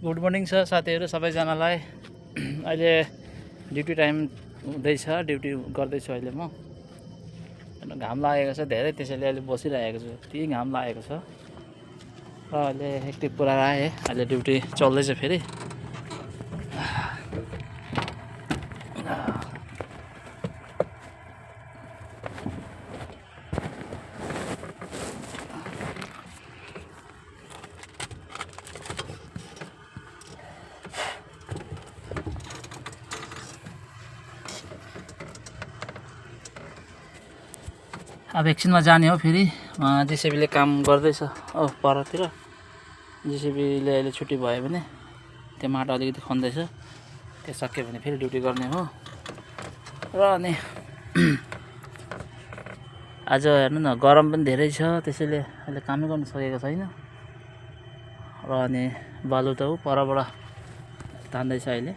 Good morning छ साथीहरू सबैजनालाई। अहिले ड्युटी टाइम हुँदैछ, ड्युटी गर्दैछु अहिले म। घाम लागेको छ धेरै, त्यसैले अहिले बसिरहेको छु। यति घाम लागेको छ र अहिले एकटिभ पुरा आएँ। अहिले ड्युटी चल्दैछ फेरि। अब एकछिनमा जाने हो फेरि। जेसिबीले काम गर्दैछ परतिर। जेसिबीले अहिले छुट्टी भयो भने त्यो माटो अलिकति खन्दैछ, त्यो सक्यो भने फेरि ड्युटी गर्ने हो। र अनि आज हेर्नु न, गरम पनि धेरै छ, त्यसैले अहिले कामै गर्न सकेको छैन। र अनि बालु त परबाट तान्दैछ अहिले।